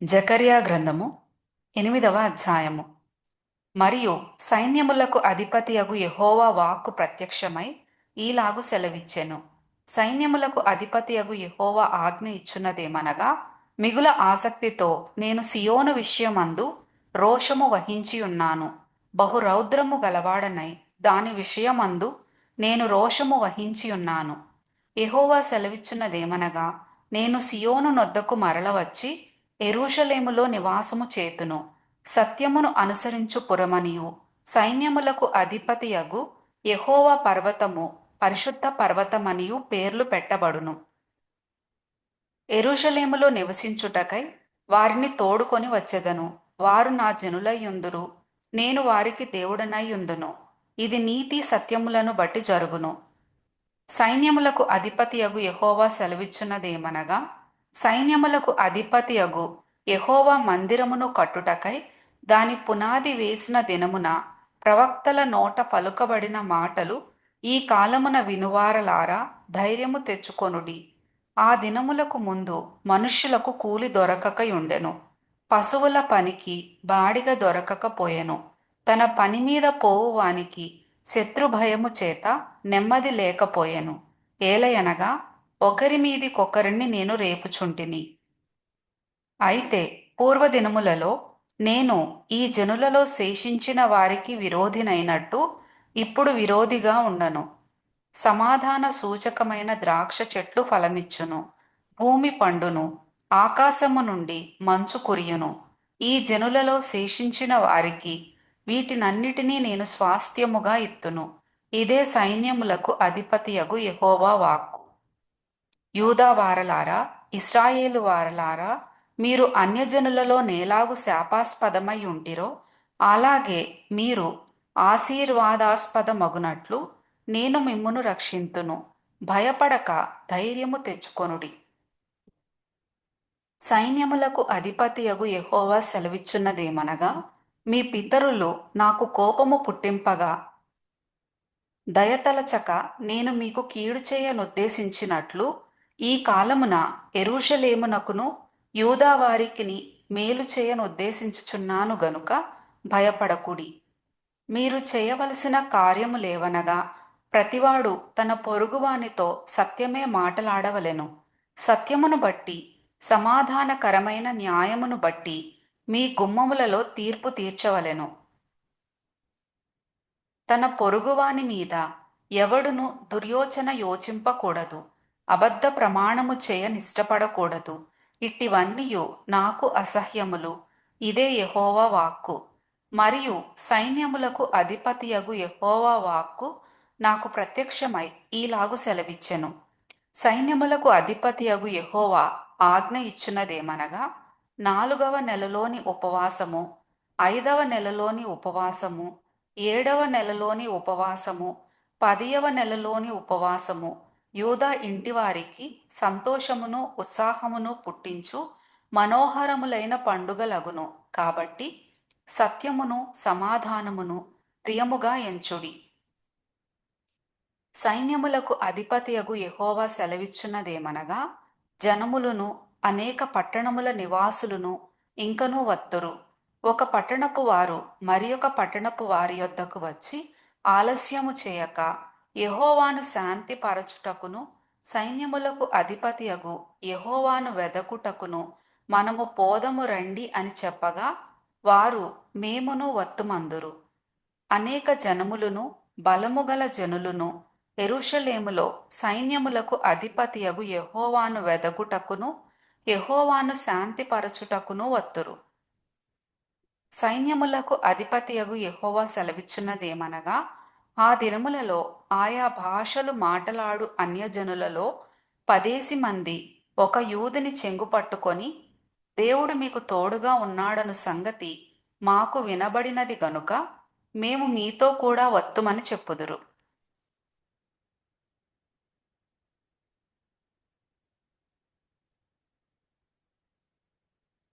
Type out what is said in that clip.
జకర్యా గ్రంథము 8వ అధ్యాయము. మరియు సైన్యములకు అధిపతియగు యెహోవా వాక్కు ప్రత్యక్షమై ఈలాగు సెలవిచ్చెను. సైన్యములకు అధిపతియగు యెహోవా ఆజ్ఞ ఇచ్చున్నదేమనగా, మిగుల ఆసక్తితో నేను సియోను విషయమందు రోషము వహించియున్నాను. బహురౌద్రము గలవాడనై దాని విషయమందు నేను రోషము వహించియున్నాను. యెహోవా సెలవిచ్చున్నదేమనగా, నేను సియోను నొద్దకు మరల వచ్చి యెరూషలేములో నివాసము చేతును. సత్యమును అనుసరించు పురమనియు సైన్యములకు అధిపతియగు యెహోవా పర్వతము పరిశుద్ధ పర్వతమనియు పేర్లు పెట్టబడును. యెరూషలేములో నివసించుటకై వారిని తోడుకొని వచ్చెదను. వారు నా జనులయ్యుందురు, నేను వారికి దేవుడనయ్యుందును. ఇది నీతి సత్యములను బట్టి జరుగును. సైన్యములకు అధిపతియగు యెహోవా సెలవిచ్చున్నదేమనగా, సైన్యములకు అధిపతియగు యెహోవా మందిరమును కట్టుటకై దాని పునాది వేసిన దినమున ప్రవక్తల నోట పలుకబడిన మాటలు ఈ కాలమున వినువారలారా ధైర్యము తెచ్చుకొనుడి. ఆ దినములకు ముందు మనుష్యులకు కూలి దొరకకయుండెను. పశువుల పనికి బాడిగ దొరకకపోయెను. తన పని మీద పోవువానికి శత్రుభయము చేత నెమ్మది లేకపోయెను. ఏలయనగా ఒకరి మీదికొకరిని నేను రేపుచుంటిని. అయితే పూర్వదినములలో నేను ఈ జనులలో శేషించిన వారికి విరోధినైనట్టు ఇప్పుడు విరోధిగా ఉండను. సమాధాన సూచకమైన ద్రాక్ష చెట్లు ఫలమిచ్చును, భూమి పండును, ఆకాశము నుండి మంచు కురియును. ఈ జనులలో శేషించిన వారికి వీటినన్నిటినీ నేను స్వాస్థ్యముగా ఇత్తును. ఇదే సైన్యములకు అధిపతియగు యెహోవా వాక్కు. యూదా వారలారా, ఇశ్రాయేలు వారలారా, మీరు అన్యజనులలో నేలాగు శాపాస్పదమై ఉంటిరో అలాగే మీరు ఆశీర్వాదాస్పదమగునట్లు నేను మిమ్మును రక్షింతును. భయపడక ధైర్యము తెచ్చుకొనుడి. సైన్యములకు అధిపతియగు యెహోవా సెలవిచ్చున్నదేమనగా, మీ పితరులు నాకు కోపము పుట్టింపగా దయతలచక నేను మీకు కీడు చేయనుద్దేశించినట్లు ఈ కాలమున యెరూషలేమునకును యూదావారికిని మేలు చేయనుద్దేశించుచున్నాను గనుక భయపడకుడి. మీరు చేయవలసిన కార్యములేవనగా, ప్రతివాడు తన పొరుగువానితో సత్యమే మాటలాడవలెను. సత్యమును బట్టి సమాధానకరమైన న్యాయమును బట్టి మీ గుమ్మములలో తీర్పు తీర్చవలెను. తన పొరుగువాని మీద ఎవడును దుర్యోచన యోచింపకూడదు. అబద్ధ ప్రమాణము చేయ నిష్టపడకూడదు. ఇట్టివన్నీయు నాకు అసహ్యములు. ఇదే యెహోవా వాక్కు. మరియు సైన్యములకు అధిపతియగు యెహోవా వాక్కు నాకు ప్రత్యక్షమై ఈలాగు సెలవిచ్చెను. సైన్యములకు అధిపతియగు యెహోవా ఆజ్ఞ ఇచ్చున్నదేమనగా, 4వ నెలలోని ఉపవాసము, 5వ నెలలోని ఉపవాసము, 7వ నెలలోని ఉపవాసము, 10వ నెలలోని ఉపవాసము యూదా ఇంటివారికి సంతోషమును ఉత్సాహమును పుట్టించు మనోహరములైన పండుగలగును. కాబట్టి సత్యమును సమాధానమును ప్రియముగా ఎంచుడి. సైన్యములకు అధిపతియగు యెహోవా సెలవిచ్చున్నదేమనగా, జనములను అనేక పట్టణముల నివాసులను ఇంకనూ వత్తురు. ఒక పట్టణపు వారు మరి ఒక పట్టణపు వారి యొద్దకు వచ్చి ఆలస్యము చేయక యెహోవాను శాంతి పరచుటకును సైన్యములకు అధిపతియగు యెహోవాను వెదకుటకును మనము పోదము రండి అని చెప్పగా వారు మేమును వత్తుమందురు. అనేక జనములను బలముగల జనులను యెరూషలేములో సైన్యములకు అధిపతియగు యెహోవాను వెదకుటకును యెహోవాను శాంతిపరచుటకును వత్తురు. సైన్యములకు అధిపతియగు యెహోవా సెలవిచ్చున్నదేమనగా, ఆ దినములలో ఆయా భాషలు మాటలాడు అన్యజనులలో 10 మంది ఒక యూదుని చెంగు పట్టుకొని, దేవుడు మీకు తోడుగా ఉన్నాడను సంగతి మాకు వినబడినది గనుక మేము మీతో కూడా వత్తుమని చెప్పుదురు.